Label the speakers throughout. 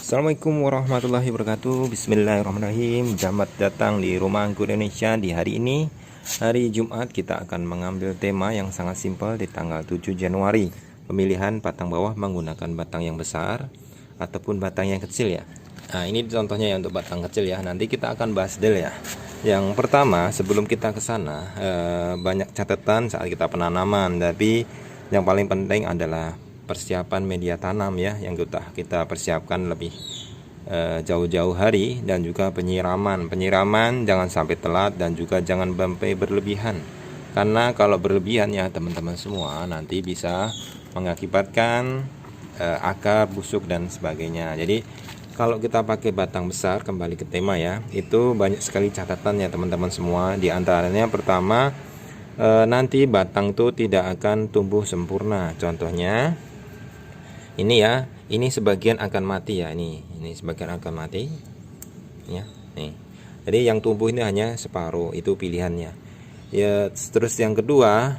Speaker 1: Assalamualaikum warahmatullahi wabarakatuh. Bismillahirrahmanirrahim. Selamat datang di Rumah Anggur Indonesia. Di hari ini, hari Jumat, kita akan mengambil tema yang sangat simpel di tanggal 7 Januari. Pemilihan batang bawah menggunakan batang yang besar ataupun batang yang kecil ya. Nah, ini contohnya ya untuk batang kecil ya. Nanti kita akan bahas detail ya. Yang pertama, sebelum kita ke sana, banyak catatan saat kita penanaman. Tapi yang paling penting adalah persiapan media tanam ya, yang kita persiapkan lebih jauh-jauh hari, dan juga penyiraman jangan sampai telat dan juga jangan sampai berlebihan, karena kalau berlebihan ya teman-teman semua nanti bisa mengakibatkan akar busuk dan sebagainya. Jadi kalau kita pakai batang besar, kembali ke tema ya, itu banyak sekali catatannya teman-teman semua. Di antaranya pertama, nanti batang itu tidak akan tumbuh sempurna. Contohnya ini ya, ini sebagian akan mati ya, ini sebagian akan mati ya, nih. Jadi yang tumbuh ini hanya separuh, itu pilihannya ya. Terus yang kedua,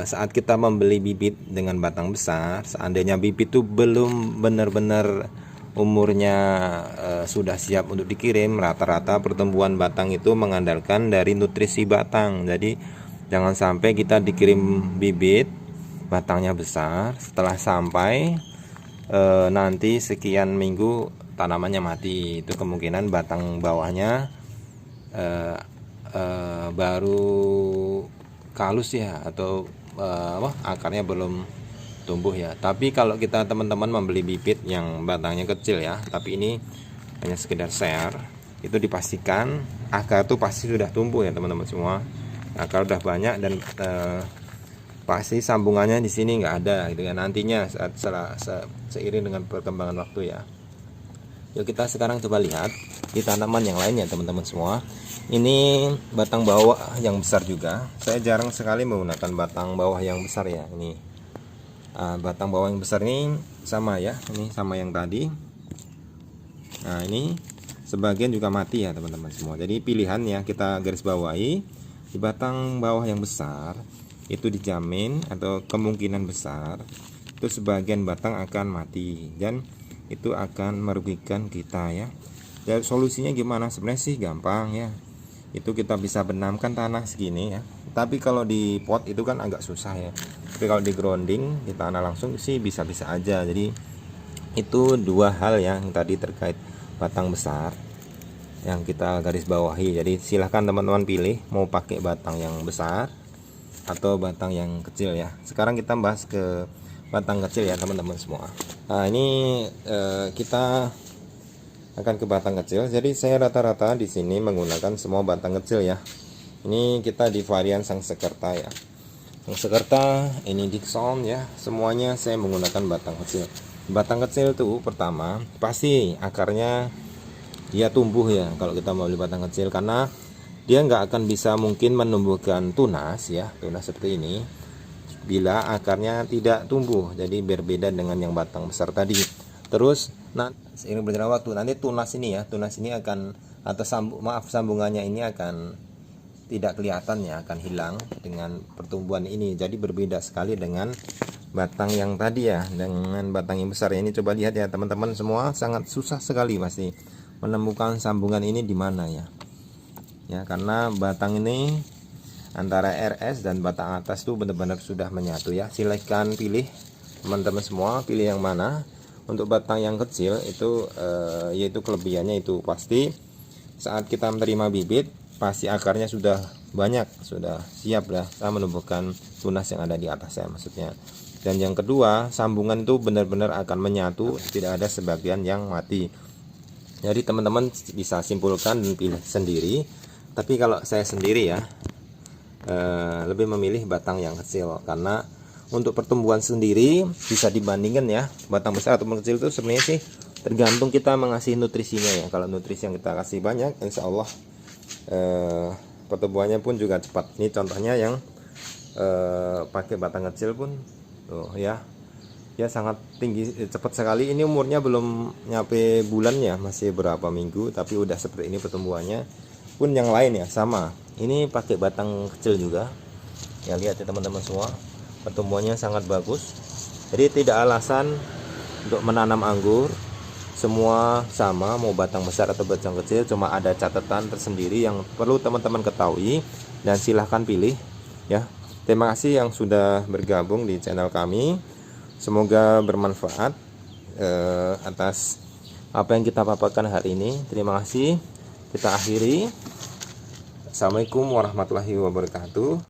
Speaker 1: saat kita membeli bibit dengan batang besar, seandainya bibit itu belum benar-benar umurnya sudah siap untuk dikirim, rata-rata pertumbuhan batang itu mengandalkan dari nutrisi batang. Jadi jangan sampai kita dikirim bibit batangnya besar, setelah sampai nanti sekian minggu tanamannya mati. Itu kemungkinan batang bawahnya baru kalus ya, atau akarnya belum tumbuh ya. Tapi kalau kita teman-teman membeli bibit yang batangnya kecil ya, tapi ini hanya sekedar share, itu dipastikan akar itu pasti sudah tumbuh ya teman-teman semua. Akar udah banyak dan pasti sambungannya di sini nggak ada gitu ya, nantinya saat seiring dengan perkembangan waktu ya. Yuk kita sekarang coba lihat di tanaman yang lainnya teman-teman semua. Ini batang bawah yang besar juga. Saya jarang sekali menggunakan batang bawah yang besar ya. Ini batang bawah yang besar ini sama ya, ini sama yang tadi. Nah ini sebagian juga mati ya teman-teman semua. Jadi pilihannya kita garis bawahi, di batang bawah yang besar itu dijamin atau kemungkinan besar itu sebagian batang akan mati, dan itu akan merugikan kita ya. Dan solusinya gimana? Sebenarnya sih gampang ya, itu kita bisa benamkan tanah segini ya. Tapi kalau di pot itu kan agak susah ya. Tapi kalau di grounding, di tanah langsung sih bisa-bisa aja. Jadi itu dua hal yang tadi terkait batang besar yang kita garis bawahi. Jadi silahkan teman-teman pilih mau pakai batang yang besar atau batang yang kecil ya. Sekarang kita bahas ke batang kecil ya teman-teman semua. Nah ini kita akan ke batang kecil. Jadi saya rata-rata di sini menggunakan semua batang kecil ya. Ini kita di varian Sangsekerta ya. Sangsekerta, ini Dickson ya. Semuanya saya menggunakan batang kecil. Batang kecil tuh pertama pasti akarnya dia tumbuh ya kalau kita mau beli batang kecil, karena dia nggak akan bisa mungkin menumbuhkan tunas ya, tunas seperti ini bila akarnya tidak tumbuh. Jadi berbeda dengan yang batang besar tadi. Terus seiring berjalan waktu nanti tunas ini ya, tunas ini akan, atau sambungannya ini akan tidak kelihatan ya, akan hilang dengan pertumbuhan ini. Jadi berbeda sekali dengan batang yang tadi ya, dengan batang yang besar ini. Coba lihat ya teman-teman semua, sangat susah sekali pasti menemukan sambungan ini di mana ya. Ya, karena batang ini antara RS dan batang atas tuh benar-benar sudah menyatu ya. Silahkan pilih teman-teman semua, pilih yang mana. Untuk batang yang kecil itu yaitu kelebihannya itu pasti saat kita menerima bibit pasti akarnya sudah banyak, sudah siap lah menumbuhkan tunas yang ada di atas ya maksudnya. Dan yang kedua, sambungan itu benar-benar akan menyatu, tidak ada sebagian yang mati. Jadi teman-teman bisa simpulkan dan pilih sendiri. Tapi kalau saya sendiri ya lebih memilih batang yang kecil, karena untuk pertumbuhan sendiri bisa dibandingkan ya, batang besar ataupun kecil itu sebenarnya sih tergantung kita mengasih nutrisinya ya. Kalau nutrisi yang kita kasih banyak, insya Allah pertumbuhannya pun juga cepat. Ini contohnya yang pakai batang kecil pun tuh ya sangat tinggi, cepat sekali. Ini umurnya belum nyampe bulan ya, masih berapa minggu, tapi udah seperti ini pertumbuhannya. Pun yang lain ya sama, ini pakai batang kecil juga ya. Lihat ya teman-teman semua, pertumbuhannya sangat bagus. Jadi tidak alasan untuk menanam anggur semua sama, mau batang besar atau batang kecil, cuma ada catatan tersendiri yang perlu teman-teman ketahui dan silahkan pilih ya. Terima kasih yang sudah bergabung di channel kami, semoga bermanfaat atas apa yang kita paparkan hari ini. Terima kasih, kita akhiri. Assalamualaikum warahmatullahi wabarakatuh.